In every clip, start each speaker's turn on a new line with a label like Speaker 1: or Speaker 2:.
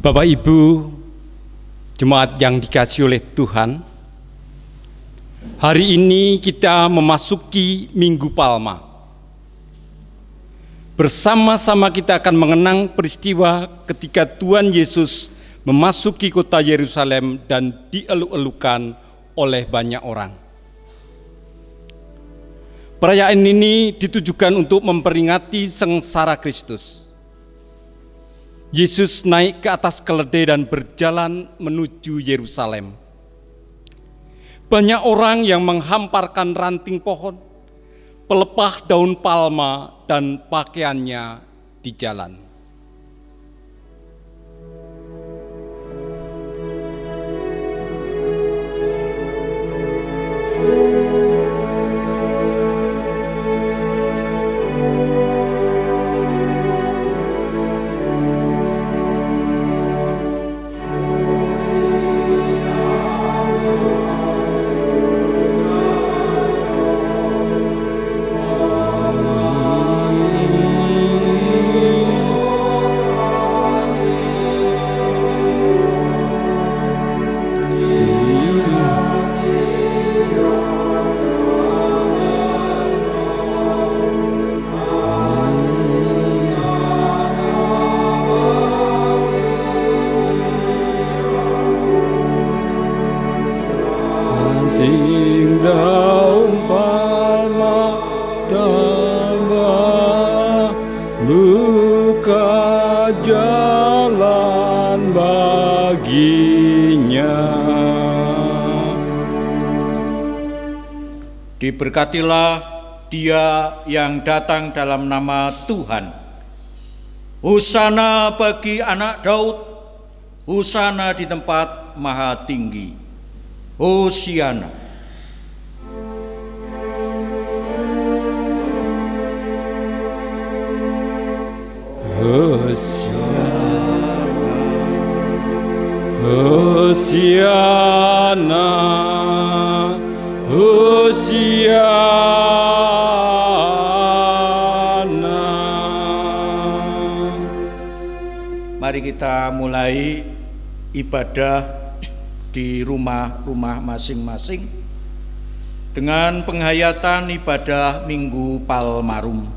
Speaker 1: Bapak Ibu, jemaat yang dikasihi oleh Tuhan, hari ini kita memasuki Minggu Palma. Bersama-sama kita akan mengenang peristiwa ketika Tuhan Yesus memasuki kota Yerusalem dan dieluk-elukan oleh banyak orang. Perayaan ini ditujukan untuk memperingati sengsara Kristus. Yesus naik ke atas keledai dan berjalan menuju Yerusalem. Banyak orang yang menghamparkan ranting pohon, pelepah daun palma, dan pakaiannya di jalan. Daun palma tambah, buka jalan baginya.
Speaker 2: Diberkatilah Dia yang datang dalam nama Tuhan. Hosana bagi anak Daud, hosana di tempat maha tinggi. Hosiana.
Speaker 1: Hosiana, Hosiana.
Speaker 2: Mari kita mulai ibadah di rumah-rumah masing-masing dengan penghayatan ibadah Minggu Palmarum,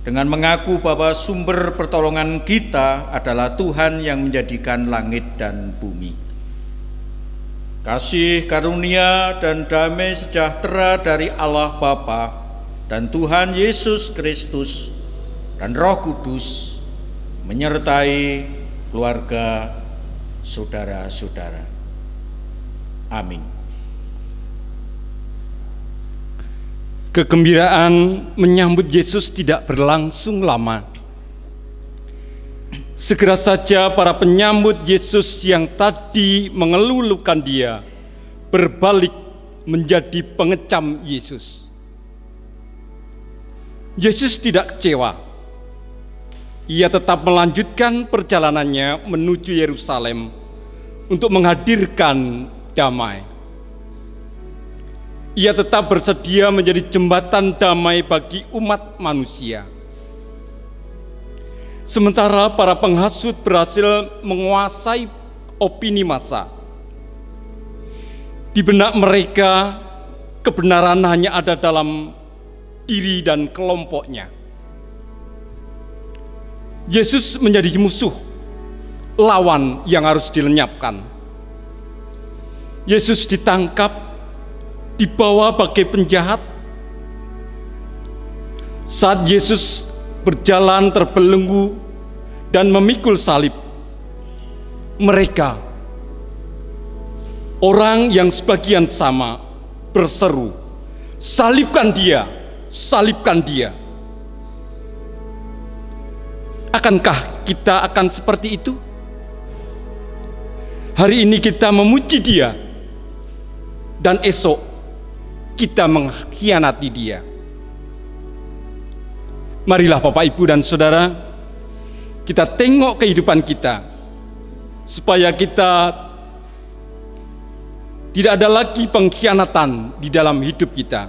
Speaker 2: dengan mengaku bahwa sumber pertolongan kita adalah Tuhan yang menjadikan langit dan bumi. Kasih karunia dan damai sejahtera dari Allah Bapa dan Tuhan Yesus Kristus dan Roh Kudus menyertai keluarga saudara-saudara. Amin.
Speaker 1: Kegembiraan menyambut Yesus tidak berlangsung lama. Segera saja para penyambut Yesus yang tadi mengelulukan Dia berbalik menjadi pengecam Yesus. Yesus tidak kecewa. Ia tetap melanjutkan perjalanannya menuju Yerusalem untuk menghadirkan damai. Ia tetap bersedia menjadi jembatan damai bagi umat manusia. Sementara para penghasut berhasil menguasai opini massa. Di benak mereka, kebenaran hanya ada dalam diri dan kelompoknya. Yesus menjadi musuh, lawan yang harus dilenyapkan. Yesus ditangkap, dibawa bagai penjahat. Saat Yesus berjalan terbelenggu dan memikul salib, mereka, orang yang sebagian sama, berseru, "Salibkan dia, salibkan dia." Akankah kita akan seperti itu? Hari ini kita memuji Dia, dan esok kita mengkhianati Dia. Marilah Bapak, Ibu, dan Saudara, kita tengok kehidupan kita, supaya kita tidak ada lagi pengkhianatan di dalam hidup kita.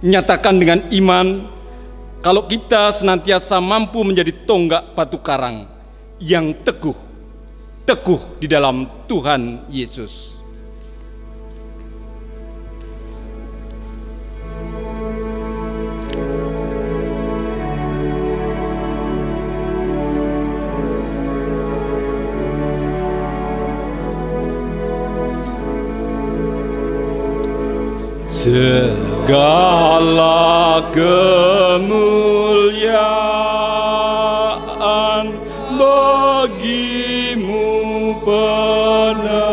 Speaker 1: Nyatakan dengan iman, kalau kita senantiasa mampu menjadi tonggak batu karang yang teguh di dalam Tuhan Yesus. Segala kemuliaan bagimu penembus,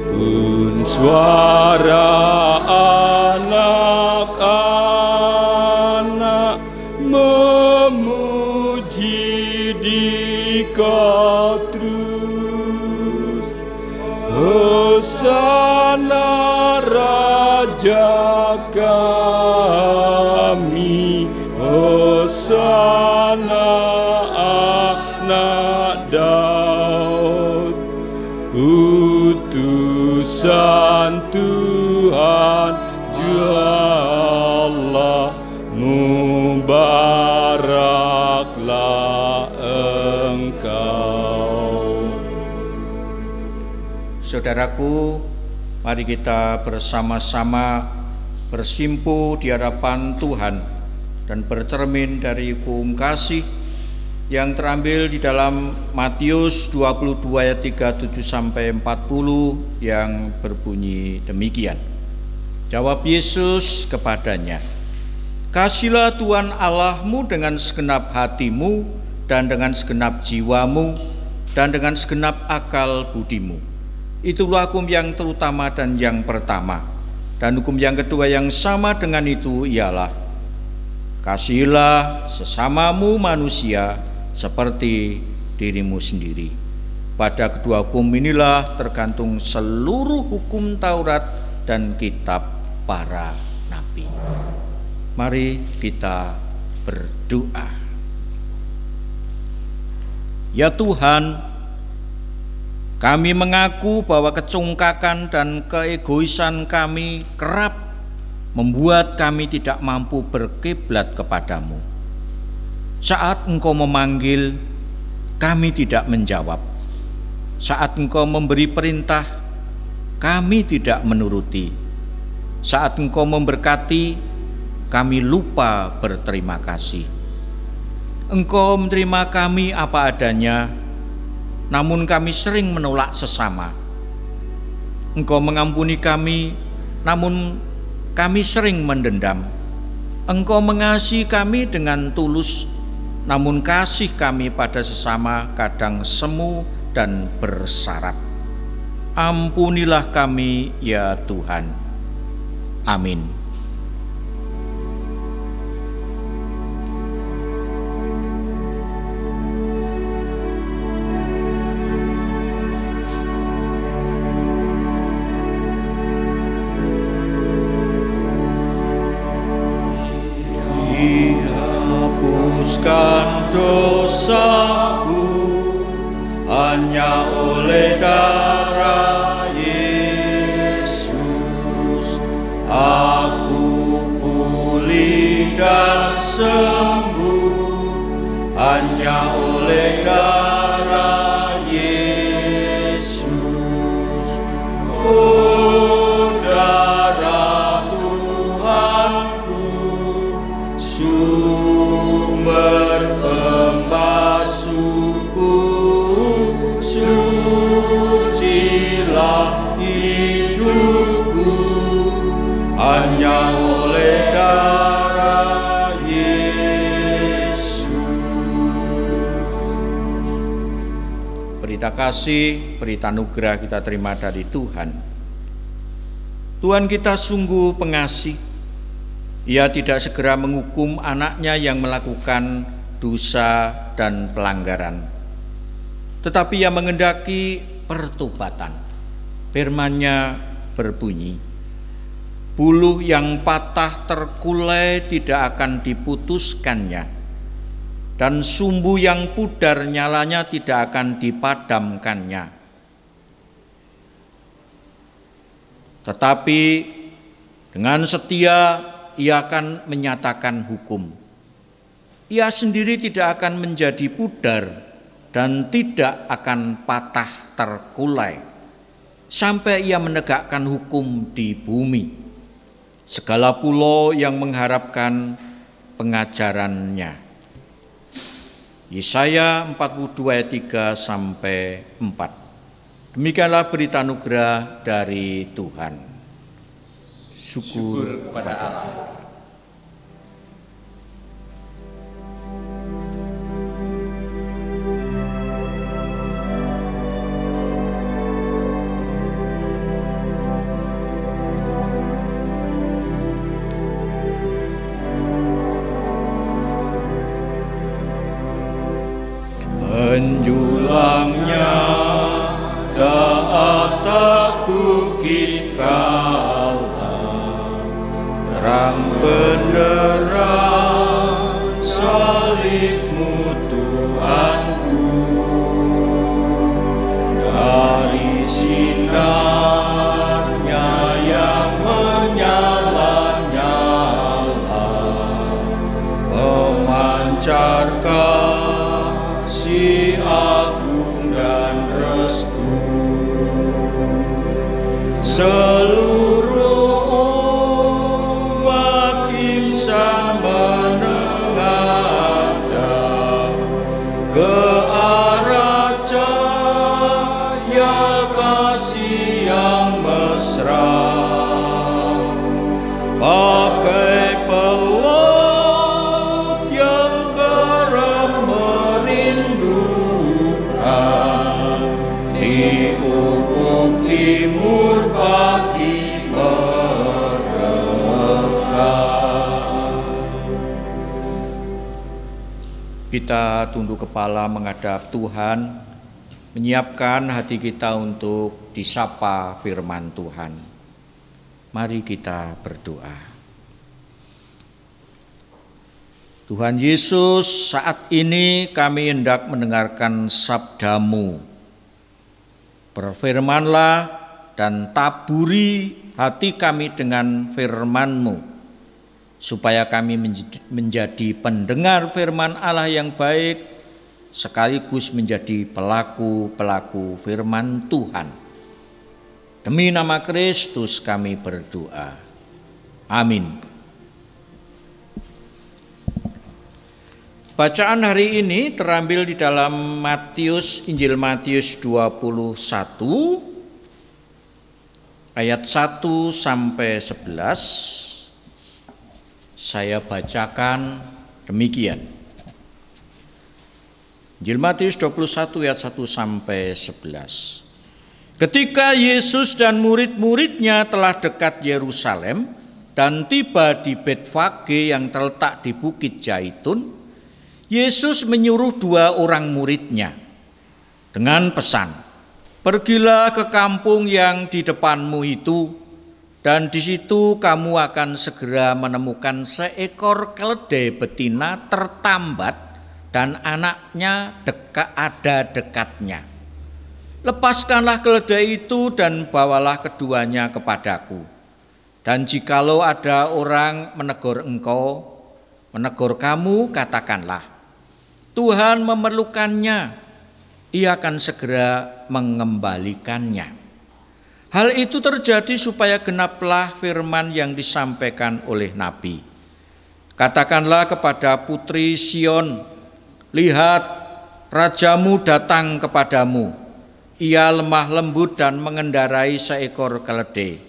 Speaker 1: pun suara anak-anak memuji Dikau terus. Hosana Raja kami, Hosana Anak Daud, utusan Tuhan Jua Allah, mubaraklah Engkau.
Speaker 2: Saudaraku, mari kita bersama-sama bersimpu di hadapan Tuhan dan bercermin dari hukum kasih yang terambil di dalam Matius 22 ayat 37 sampai 40 yang berbunyi demikian. Jawab Yesus kepadanya, "Kasihlah Tuhan Allahmu dengan segenap hatimu dan dengan segenap jiwamu dan dengan segenap akal budimu. Itulah hukum yang terutama dan yang pertama. Dan hukum yang kedua yang sama dengan itu ialah, kasihilah sesamamu manusia seperti dirimu sendiri. Pada kedua hukum inilah tergantung seluruh hukum Taurat dan kitab para nabi." Mari kita berdoa. Ya Tuhan, kami mengaku bahwa kecongkakan dan keegoisan kami kerap membuat kami tidak mampu berkiblat kepadamu. Saat Engkau memanggil, kami tidak menjawab. Saat Engkau memberi perintah, kami tidak menuruti. Saat Engkau memberkati, kami lupa berterima kasih. Engkau menerima kami apa adanya, namun kami sering menolak sesama. Engkau mengampuni kami, namun kami sering mendendam. Engkau mengasihi kami dengan tulus, namun kasih kami pada sesama kadang semu dan bersyarat. Ampunilah kami ya Tuhan. Amin.
Speaker 3: Dihapuskan dosaku hanya oleh darah Yesus. Aku pulih dan sembuh hanya oleh darah Yesus. Oh, darah Tuhanku, sumber pembasuhku, sucilah hidupku hanya oleh darah Yesus.
Speaker 2: Berita kasih, berita anugerah kita terima dari Tuhan. Tuhan kita sungguh pengasih. Ia tidak segera menghukum anaknya yang melakukan dosa dan pelanggaran, tetapi ia mengendaki pertobatan. Firman-Nya berbunyi, buluh yang patah terkulai tidak akan diputuskannya, dan sumbu yang pudar nyalanya tidak akan dipadamkannya. Tetapi dengan setia ia akan menyatakan hukum. ia sendiri tidak akan menjadi pudar dan tidak akan patah terkulai sampai ia menegakkan hukum di bumi. Segala pulau yang mengharapkan pengajarannya. Yesaya 42 ayat 3 sampai 4. Demikianlah berita anugerah dari Tuhan. Syukur kepada Allah.
Speaker 3: Menjulangnya ke atas bukit Kala, terang benderang salib-Mu Tuhanku. Dari sinarnya yang menyala-nyala, memancarkan si agung dan restu. Seluruh umat insan menengadap ke arah cahaya kasih yang mesra, pakai pelaut yang karam merindukan di ufuk timur bagi mereka.
Speaker 2: Kita tunduk kepala menghadap Tuhan, menyiapkan hati kita untuk disapa firman Tuhan. Mari kita berdoa. Tuhan Yesus, saat ini kami hendak mendengarkan sabda-Mu. Berfirmanlah dan taburi hati kami dengan firman-Mu, supaya kami menjadi pendengar firman Allah yang baik, sekaligus menjadi pelaku-pelaku firman Tuhan. Demi nama Kristus kami berdoa. Amin. Bacaan hari ini terambil di dalam Injil Matius 21 ayat 1 sampai 11. Saya bacakan demikian. Injil Matius 21 ayat 1 sampai 11. Ketika Yesus dan murid-muridnya telah dekat Yerusalem dan tiba di Betfage yang terletak di Bukit Zaitun, Yesus menyuruh 2 orang muridnya dengan pesan, "Pergilah ke kampung yang di depanmu itu, dan di situ kamu akan segera menemukan seekor keledai betina tertambat dan anaknya ada dekatnya. Lepaskanlah keledai itu dan bawalah keduanya kepadaku. Dan jikalau ada orang menegur kamu, katakanlah, Tuhan memerlukannya, ia akan segera mengembalikannya." Hal itu terjadi supaya genaplah firman yang disampaikan oleh Nabi. "Katakanlah kepada putri Sion, lihat, rajamu datang kepadamu. Ia lemah lembut dan mengendarai seekor keledai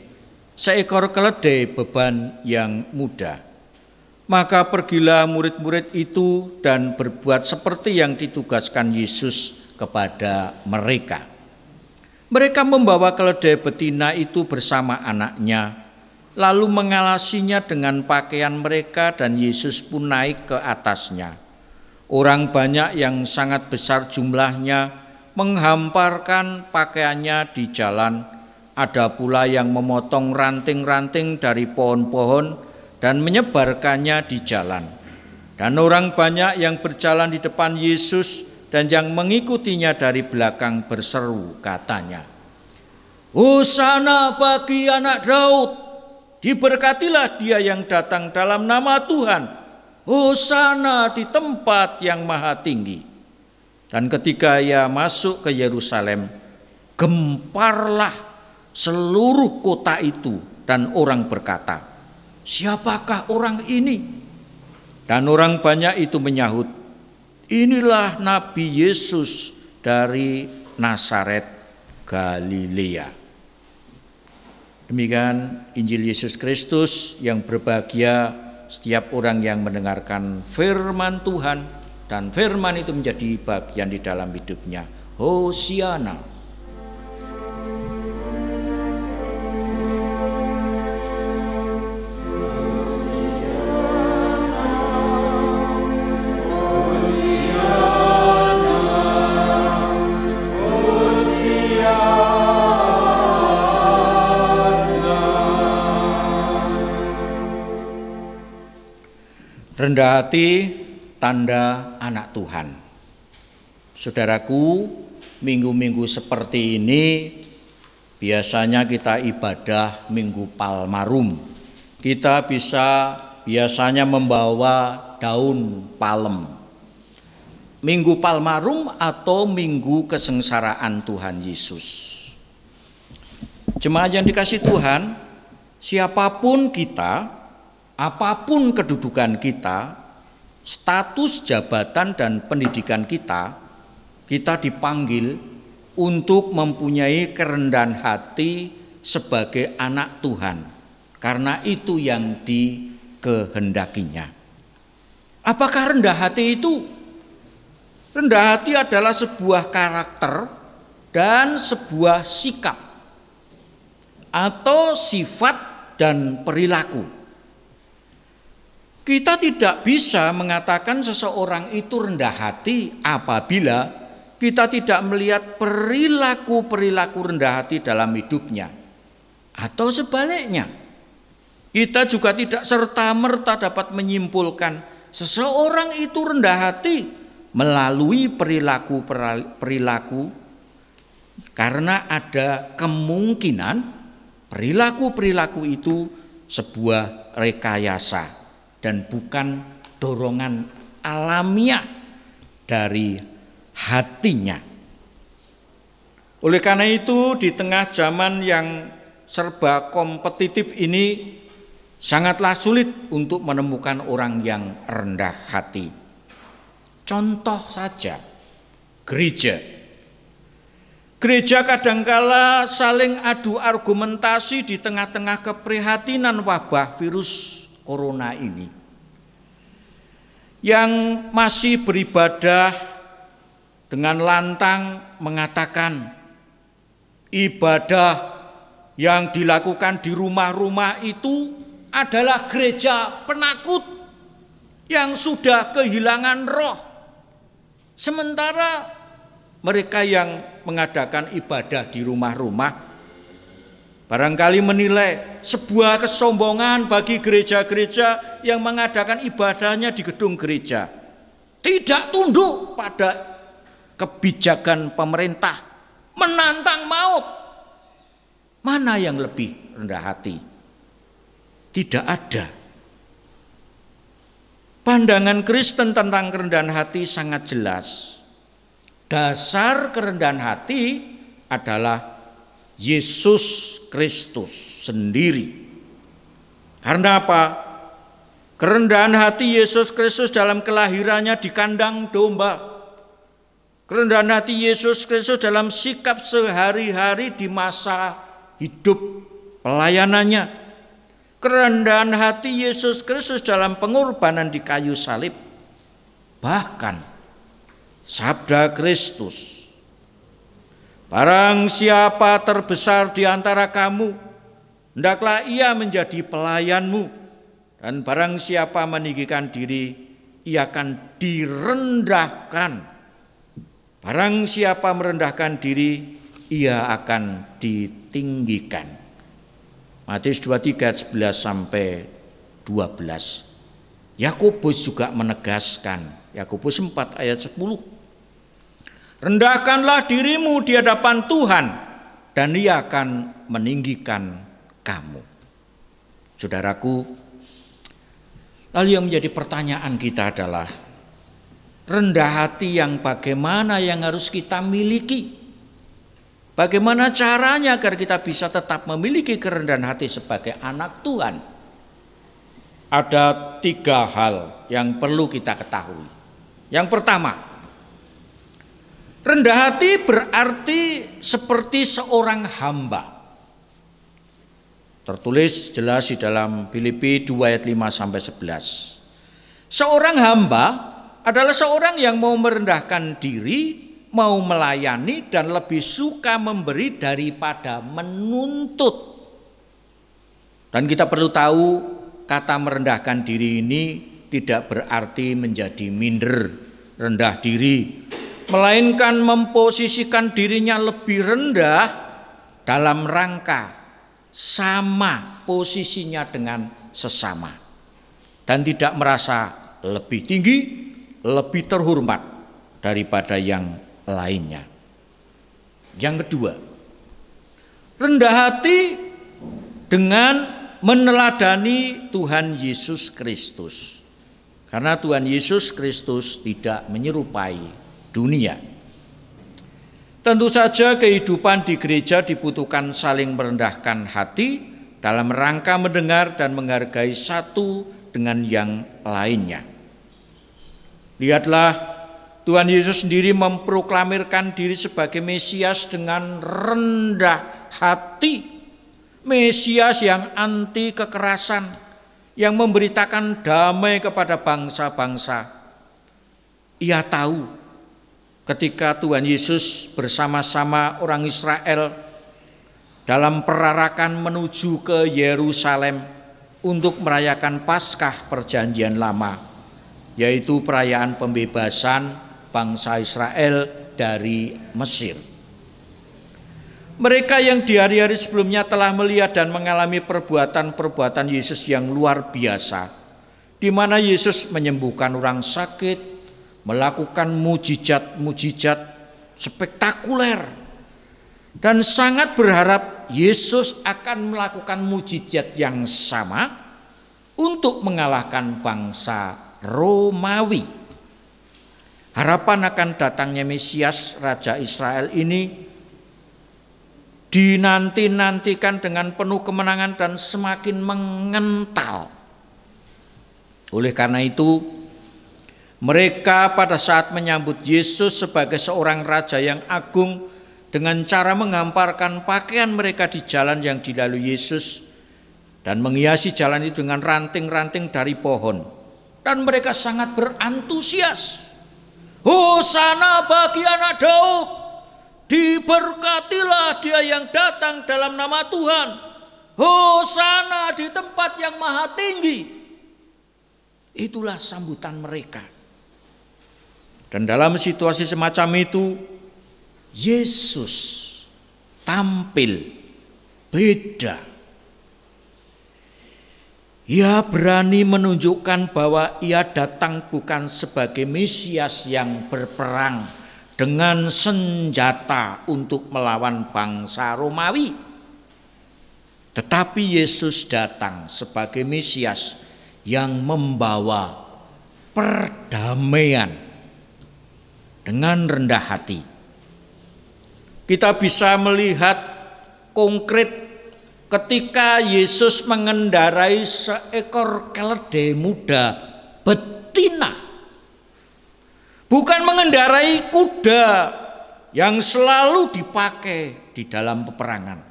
Speaker 2: beban yang muda." Maka pergilah murid-murid itu dan berbuat seperti yang ditugaskan Yesus kepada mereka. Mereka membawa keledai betina itu bersama anaknya, lalu mengalasinya dengan pakaian mereka, dan Yesus pun naik ke atasnya. Orang banyak yang sangat besar jumlahnya menghamparkan pakaiannya di jalan. Ada pula yang memotong ranting-ranting dari pohon-pohon dan menyebarkannya di jalan. Dan orang banyak yang berjalan di depan Yesus dan yang mengikutinya dari belakang berseru, katanya, "Hosana bagi anak Daud, diberkatilah dia yang datang dalam nama Tuhan, Hosana di tempat yang maha tinggi. Dan ketika ia masuk ke Yerusalem, gemparlah seluruh kota itu, dan orang berkata, siapakah orang ini? Dan orang banyak itu menyahut, inilah Nabi Yesus dari Nazaret, Galilea. Demikian Injil Yesus Kristus. Yang berbahagia setiap orang yang mendengarkan firman Tuhan, dan firman itu menjadi bagian di dalam hidupnya. Hosiana. Rendah hati, tanda anak Tuhan. Saudaraku, minggu-minggu seperti ini biasanya kita ibadah Minggu Palmarum. Kita biasanya membawa daun palem. Minggu Palmarum atau Minggu Kesengsaraan Tuhan Yesus. Jemaat yang dikasihi Tuhan, siapapun kita, apapun kedudukan kita, status jabatan dan pendidikan kita, kita dipanggil untuk mempunyai kerendahan hati sebagai anak Tuhan, karena itu yang dikehendakinya. Apakah rendah hati itu? Rendah hati adalah sebuah karakter dan sebuah sikap atau sifat dan perilaku. Kita tidak bisa mengatakan seseorang itu rendah hati apabila kita tidak melihat perilaku-perilaku rendah hati dalam hidupnya. Atau sebaliknya, kita juga tidak serta-merta dapat menyimpulkan seseorang itu rendah hati melalui perilaku-perilaku, karena ada kemungkinan perilaku-perilaku itu sebuah rekayasa dan bukan dorongan alamiah dari hatinya. Oleh karena itu, di tengah zaman yang serba kompetitif ini, sangatlah sulit untuk menemukan orang yang rendah hati. Contoh saja, gereja. Gereja kadangkala saling adu argumentasi di tengah-tengah keprihatinan wabah virus corona ini. Yang masih beribadah dengan lantang mengatakan ibadah yang dilakukan di rumah-rumah itu adalah gereja penakut yang sudah kehilangan roh. Sementara mereka yang mengadakan ibadah di rumah-rumah barangkali menilai sebuah kesombongan bagi gereja-gereja yang mengadakan ibadahnya di gedung gereja, tidak tunduk pada kebijakan pemerintah, menantang maut. Mana yang lebih rendah hati? Tidak ada. Pandangan Kristen tentang kerendahan hati sangat jelas. Dasar kerendahan hati adalah Yesus Kristus sendiri. Karena apa? Kerendahan hati Yesus Kristus dalam kelahirannya di kandang domba. Kerendahan hati Yesus Kristus dalam sikap sehari-hari di masa hidup pelayanannya. Kerendahan hati Yesus Kristus dalam pengorbanan di kayu salib. Bahkan sabda Kristus, barang siapa terbesar di antara kamu, hendaklah ia menjadi pelayanmu. Dan barang siapa meninggikan diri, ia akan direndahkan. Barang siapa merendahkan diri, ia akan ditinggikan. Matius 23 ayat 11 sampai 12. Yakobus juga menegaskan, Yakobus 4 ayat 10. Rendahkanlah dirimu di hadapan Tuhan, dan Ia akan meninggikan kamu. Saudaraku, Lalu yang menjadi pertanyaan kita adalah, rendah hati yang bagaimana yang harus kita miliki? Bagaimana caranya agar kita bisa tetap memiliki kerendahan hati sebagai anak Tuhan? Ada 3 hal yang perlu kita ketahui. Yang pertama, rendah hati berarti seperti seorang hamba. Tertulis jelas di dalam Filipi 2 ayat 5 sampai 11. Seorang hamba adalah seorang yang mau merendahkan diri, mau melayani dan lebih suka memberi daripada menuntut. Dan kita perlu tahu, kata merendahkan diri ini tidak berarti menjadi minder, rendah diri, melainkan memposisikan dirinya lebih rendah dalam rangka sama posisinya dengan sesama, dan tidak merasa lebih tinggi, lebih terhormat daripada yang lainnya. Yang kedua, rendah hati dengan meneladani Tuhan Yesus Kristus, karena Tuhan Yesus Kristus tidak menyerupai dunia. Tentu saja kehidupan di gereja dibutuhkan saling merendahkan hati dalam rangka mendengar dan menghargai satu dengan yang lainnya. Lihatlah, Tuhan Yesus sendiri memproklamirkan diri sebagai Mesias dengan rendah hati. Mesias yang anti kekerasan, yang memberitakan damai kepada bangsa-bangsa. Ia tahu ketika Tuhan Yesus bersama-sama orang Israel dalam perarakan menuju ke Yerusalem untuk merayakan Paskah Perjanjian Lama, yaitu perayaan pembebasan bangsa Israel dari Mesir. Mereka yang di hari-hari sebelumnya telah melihat dan mengalami perbuatan-perbuatan Yesus yang luar biasa, di mana Yesus menyembuhkan orang sakit, melakukan mujizat-mujizat spektakuler, dan sangat berharap Yesus akan melakukan mujizat yang sama untuk mengalahkan bangsa Romawi. Harapan akan datangnya Mesias Raja Israel ini dinanti-nantikan dengan penuh kemenangan dan semakin mengental. Oleh karena itu, mereka pada saat menyambut Yesus sebagai seorang raja yang agung dengan cara menghamparkan pakaian mereka di jalan yang dilalui Yesus dan menghiasi jalan itu dengan ranting-ranting dari pohon. Dan mereka sangat berantusias. Hosana bagi anak Daud, diberkatilah dia yang datang dalam nama Tuhan. Hosana di tempat yang maha tinggi. Itulah sambutan mereka. Dan dalam situasi semacam itu, Yesus tampil beda. Ia berani menunjukkan bahwa ia datang bukan sebagai Mesias yang berperang dengan senjata untuk melawan bangsa Romawi. Tetapi Yesus datang sebagai Mesias yang membawa perdamaian dengan rendah hati. Kita bisa melihat konkret ketika Yesus mengendarai seekor keledai muda betina. Bukan mengendarai kuda yang selalu dipakai di dalam peperangan.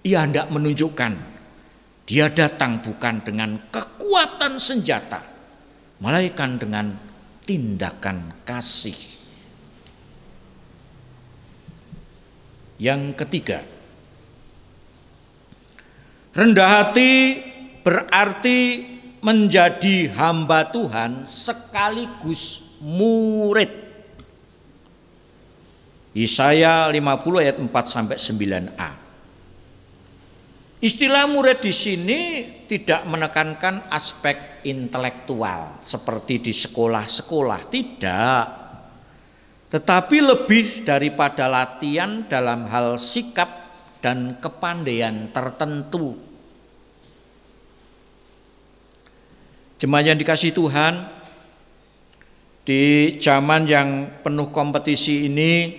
Speaker 2: Ia hendak menunjukkan dia datang bukan dengan kekuatan senjata, melainkan dengan tindakan kasih. Yang ketiga, rendah hati berarti menjadi hamba Tuhan sekaligus murid. Yesaya 50 ayat 4 sampai 9a. Istilah murid di sini tidak menekankan aspek intelektual seperti di sekolah-sekolah, tidak. Tetapi lebih daripada latihan dalam hal sikap dan kepandaian tertentu. Jemaat yang dikasihi Tuhan, di zaman yang penuh kompetisi ini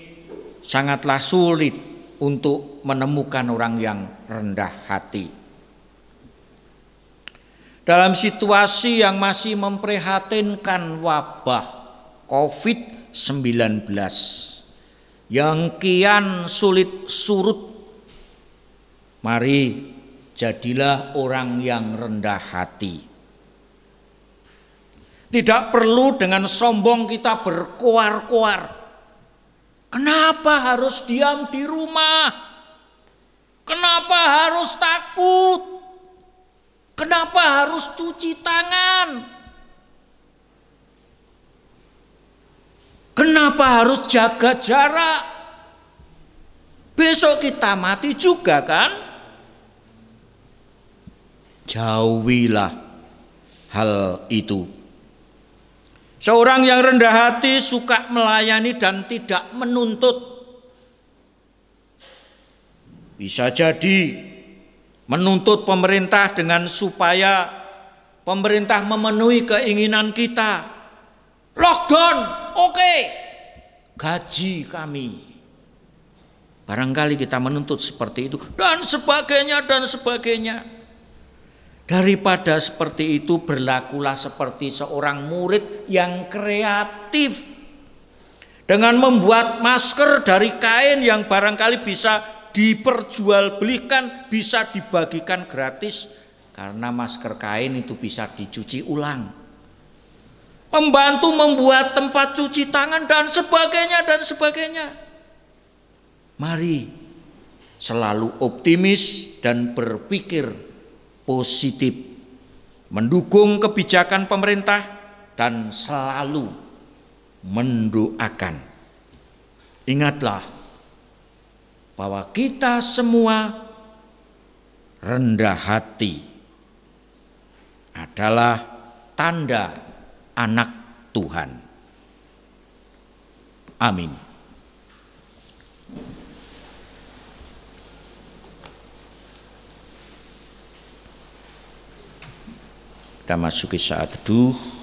Speaker 2: sangatlah sulit untuk menemukan orang yang rendah hati. Dalam situasi yang masih memprihatinkan wabah COVID-19 yang kian sulit surut, mari jadilah orang yang rendah hati. Tidak perlu dengan sombong kita berkoar-koar. Kenapa harus diam di rumah? Kenapa harus takut? Kenapa harus cuci tangan? Kenapa harus jaga jarak? Besok kita mati juga kan? Jauhilah hal itu. Seorang yang rendah hati suka melayani dan tidak menuntut. Bisa jadi menuntut pemerintah dengan supaya pemerintah memenuhi keinginan kita. Lockdown, oke. Gaji kami. Barangkali kita menuntut seperti itu dan sebagainya dan sebagainya. Daripada seperti itu, berlakulah seperti seorang murid yang kreatif dengan membuat masker dari kain yang barangkali bisa diperjualbelikan, bisa dibagikan gratis karena masker kain itu bisa dicuci ulang. Membantu membuat tempat cuci tangan dan sebagainya dan sebagainya. Mari selalu optimis dan berpikir positif, mendukung kebijakan pemerintah dan selalu mendoakan. Ingatlah bahwa kita semua rendah hati adalah tanda anak Tuhan. Amin. Kita masuki saat teduh.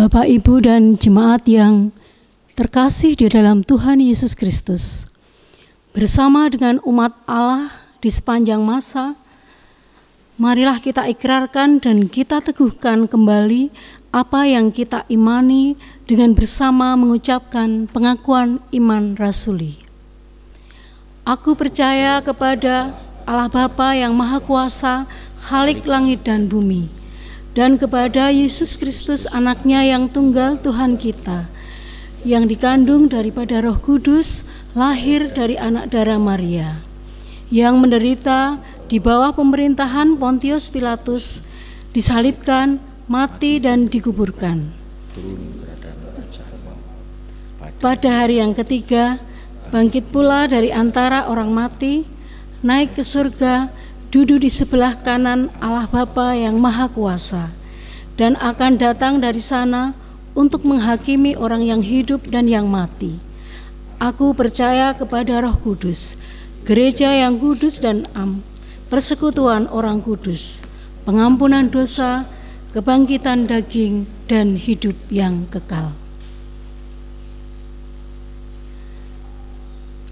Speaker 4: Bapak, Ibu, dan jemaat yang terkasih di dalam Tuhan Yesus Kristus, bersama dengan umat Allah di sepanjang masa, marilah kita ikrarkan dan kita teguhkan kembali apa yang kita imani dengan bersama mengucapkan pengakuan iman rasuli. Aku percaya kepada Allah Bapa yang Maha Kuasa, Khalik langit dan bumi, dan kepada Yesus Kristus anaknya yang tunggal Tuhan kita, yang dikandung daripada Roh Kudus, lahir dari anak darah Maria, yang menderita di bawah pemerintahan Pontius Pilatus, disalibkan, mati dan dikuburkan. Pada hari yang ketiga, bangkit pula dari antara orang mati, naik ke surga, duduk di sebelah kanan Allah Bapa yang Maha Kuasa, dan akan datang dari sana untuk menghakimi orang yang hidup dan yang mati. Aku percaya kepada Roh Kudus, gereja yang kudus dan am, persekutuan orang kudus, pengampunan dosa, kebangkitan daging, dan hidup yang kekal.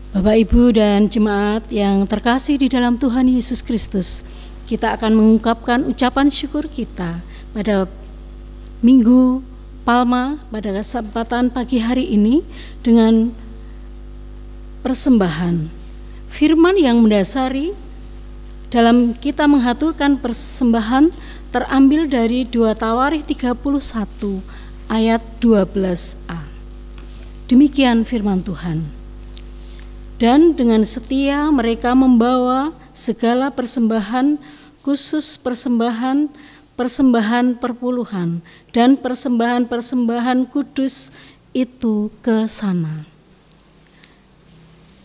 Speaker 4: Bapak, Ibu, dan jemaat yang terkasih di dalam Tuhan Yesus Kristus, kita akan mengungkapkan ucapan syukur kita pada Minggu Palma pada kesempatan pagi hari ini dengan persembahan firman yang mendasari dalam kita menghaturkan persembahan terambil dari 2 Tawarikh 31 ayat 12a. Demikian firman Tuhan. Dan dengan setia mereka membawa segala persembahan, khusus persembahan perpuluhan dan persembahan kudus itu ke sana.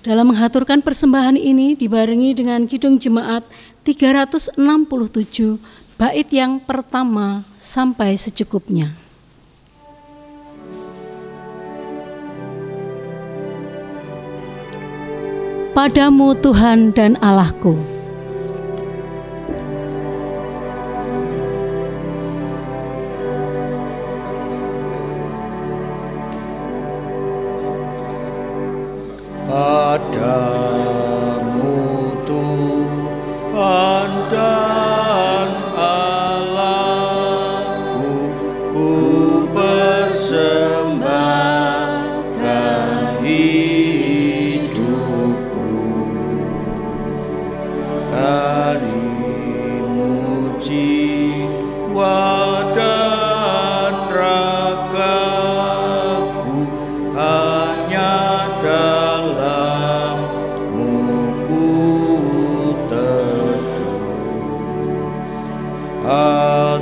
Speaker 4: Dalam menghaturkan persembahan ini dibarengi dengan kidung jemaat 367 bait yang pertama sampai secukupnya. Padamu Tuhan dan Allahku.
Speaker 3: Padamu Tuhan dan Allahku, ku persembahkan hidupku darimu, jiwa dan ragaku hanya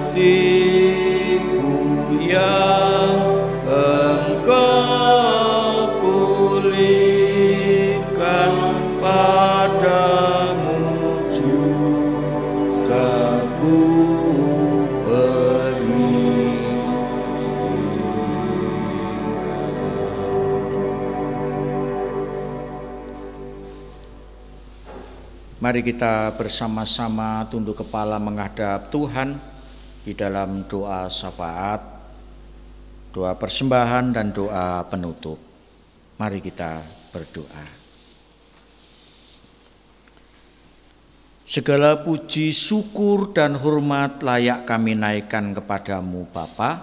Speaker 3: hatiku yang Engkau pulihkan, padamu juga ku beri.
Speaker 2: Mari kita bersama-sama tunduk kepala menghadap Tuhan di dalam doa syafaat, doa persembahan dan doa penutup. Mari kita berdoa. Segala puji, syukur dan hormat layak kami naikkan kepadamu Bapa,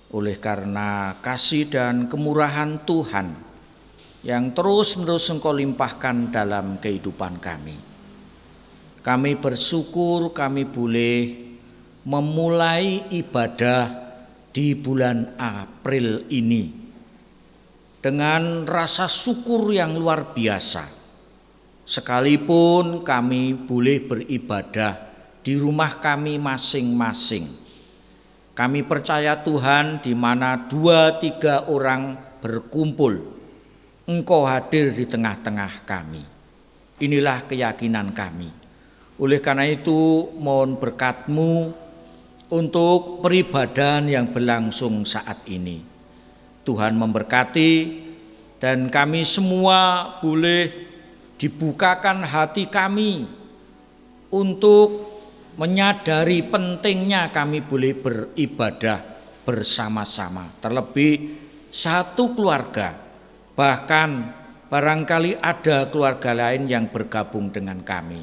Speaker 2: oleh karena kasih dan kemurahan Tuhan yang terus-menerus Engkau limpahkan dalam kehidupan kami. Kami bersyukur kami boleh memulai ibadah di bulan April ini dengan rasa syukur yang luar biasa. Sekalipun kami boleh beribadah di rumah kami masing-masing. Kami percaya Tuhan, di mana 2-3 orang berkumpul, Engkau hadir di tengah-tengah kami. Inilah keyakinan kami. Oleh karena itu mohon berkat-Mu untuk peribadahan yang berlangsung saat ini. Tuhan memberkati dan kami semua boleh dibukakan hati kami untuk menyadari pentingnya kami boleh beribadah bersama-sama. Terlebih satu keluarga. Bahkan barangkali ada keluarga lain yang bergabung dengan kami.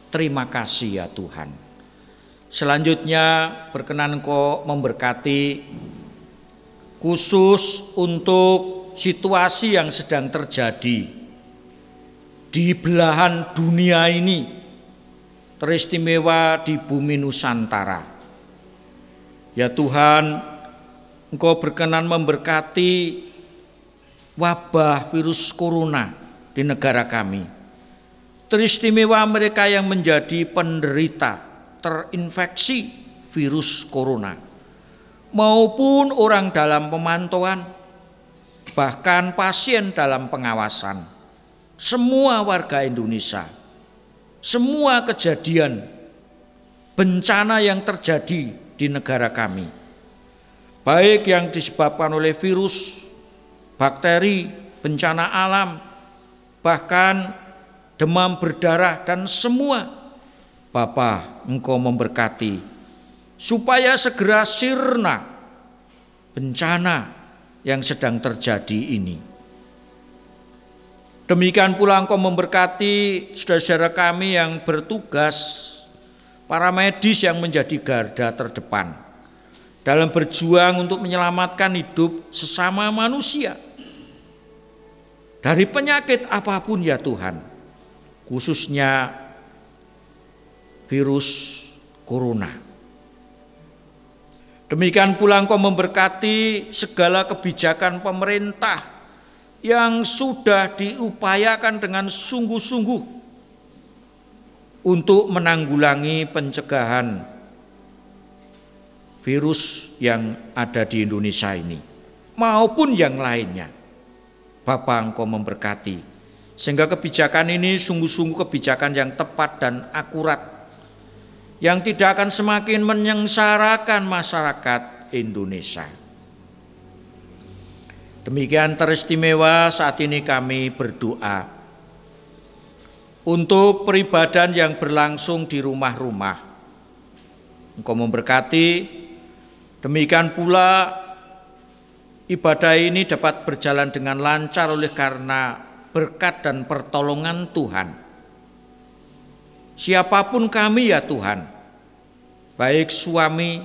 Speaker 2: Terima kasih ya Tuhan. Selanjutnya berkenan Engkau memberkati khusus untuk situasi yang sedang terjadi di belahan dunia ini, teristimewa di bumi Nusantara. Ya Tuhan, Engkau berkenan memberkati wabah virus corona di negara kami. Teristimewa mereka yang menjadi penderita terinfeksi virus corona, maupun orang dalam pemantauan, bahkan pasien dalam pengawasan. Semua warga Indonesia, semua kejadian bencana yang terjadi di negara kami, baik yang disebabkan oleh virus, bakteri, bencana alam, bahkan demam berdarah dan semua, Bapa, Engkau memberkati supaya segera sirna bencana yang sedang terjadi ini. Demikian pula Engkau memberkati saudara-saudara kami yang bertugas, para medis yang menjadi garda terdepan dalam berjuang untuk menyelamatkan hidup sesama manusia dari penyakit apapun ya Tuhan, khususnya virus corona. Demikian pula Engkau memberkati segala kebijakan pemerintah yang sudah diupayakan dengan sungguh-sungguh untuk menanggulangi pencegahan virus yang ada di Indonesia ini maupun yang lainnya. Bapa, Engkau memberkati sehingga kebijakan ini sungguh-sungguh kebijakan yang tepat dan akurat, yang tidak akan semakin menyengsarakan masyarakat Indonesia. Demikian teristimewa saat ini kami berdoa untuk peribadan yang berlangsung di rumah-rumah. Engkau memberkati, demikian pula ibadah ini dapat berjalan dengan lancar oleh karena berkat dan pertolongan Tuhan. Siapapun kami ya Tuhan, baik suami,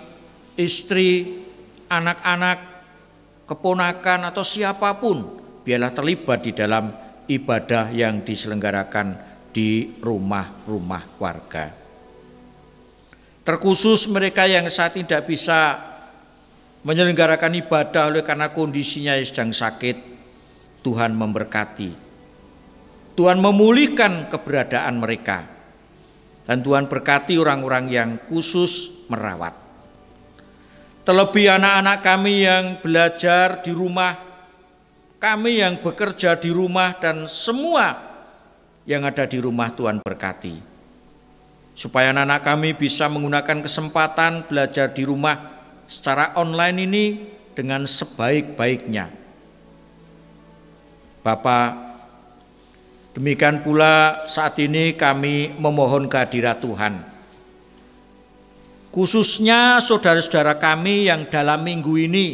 Speaker 2: istri, anak-anak, keponakan atau siapapun, biarlah terlibat di dalam ibadah yang diselenggarakan di rumah-rumah warga. Terkhusus mereka yang saat ini tidak bisa menyelenggarakan ibadah oleh karena kondisinya yang sedang sakit, Tuhan memberkati. Tuhan memulihkan keberadaan mereka. Dan Tuhan berkati orang-orang yang khusus merawat. Terlebih anak-anak kami yang belajar di rumah, kami yang bekerja di rumah, dan semua yang ada di rumah Tuhan berkati. Supaya anak-anak kami bisa menggunakan kesempatan belajar di rumah secara online ini dengan sebaik-baiknya. Bapa, demikian pula saat ini kami memohon kehadirat Tuhan. Khususnya saudara-saudara kami yang dalam minggu ini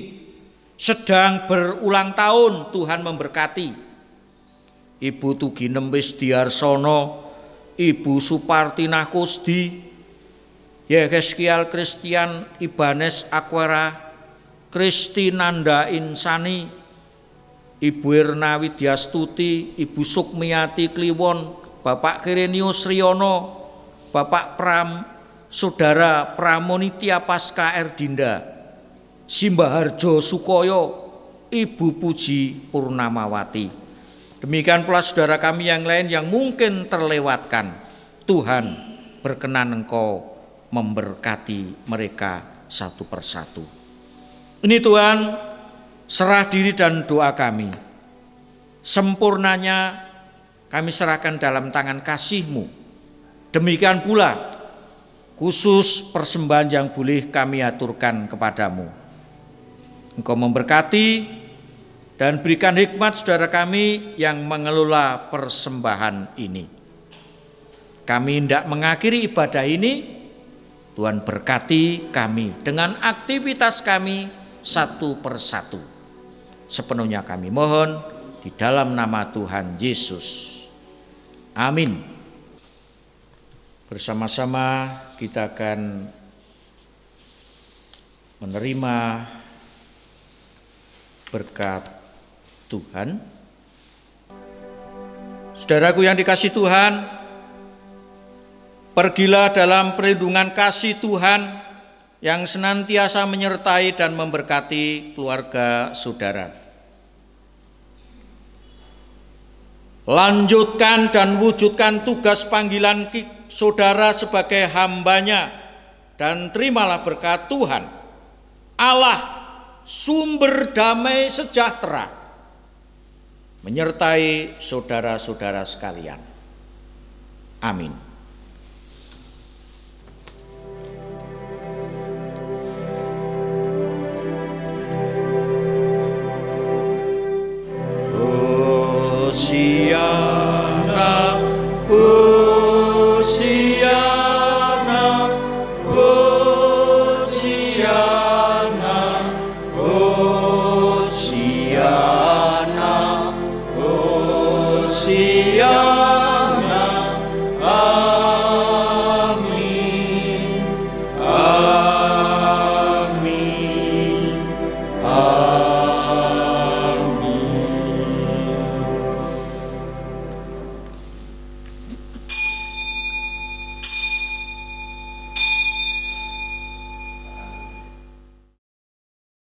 Speaker 2: sedang berulang tahun, Tuhan memberkati. Ibu Tuginem Wisdiarsono, Ibu Supartina Kusdi, Yekeskial Christian Ibanez Aquara, Kristinanda Insani, Ibu Irna Widyastuti, Ibu Sukmiyati Kliwon, Bapak Kirenius Riono, Bapak Saudara Pramonitya Pasca Erdinda, Simbaharjo Sukoyo, Ibu Puji Purnamawati. Demikian pula saudara kami yang lain yang mungkin terlewatkan. Tuhan berkenan Engkau memberkati mereka satu persatu. Ini Tuhan, serah diri dan doa kami. Sempurnanya kami serahkan dalam tangan kasih-Mu. Demikian pula khusus persembahan yang boleh kami aturkan kepadamu. Engkau memberkati dan berikan hikmat saudara kami yang mengelola persembahan ini. Kami hendak mengakhiri ibadah ini, Tuhan berkati kami dengan aktivitas kami satu persatu. Sepenuhnya kami mohon di dalam nama Tuhan Yesus. Amin. Bersama-sama kita akan menerima berkat Tuhan. Saudaraku yang dikasihi Tuhan, pergilah dalam perlindungan kasih Tuhan yang senantiasa menyertai dan memberkati keluarga saudara. Lanjutkan dan wujudkan tugas panggilan saudara sebagai hambanya, dan terimalah berkat Tuhan, Allah sumber damai sejahtera, menyertai saudara-saudara sekalian. Amin.
Speaker 3: Hosiana, Hosiana, Hosiana, Hosiana, Hosiana.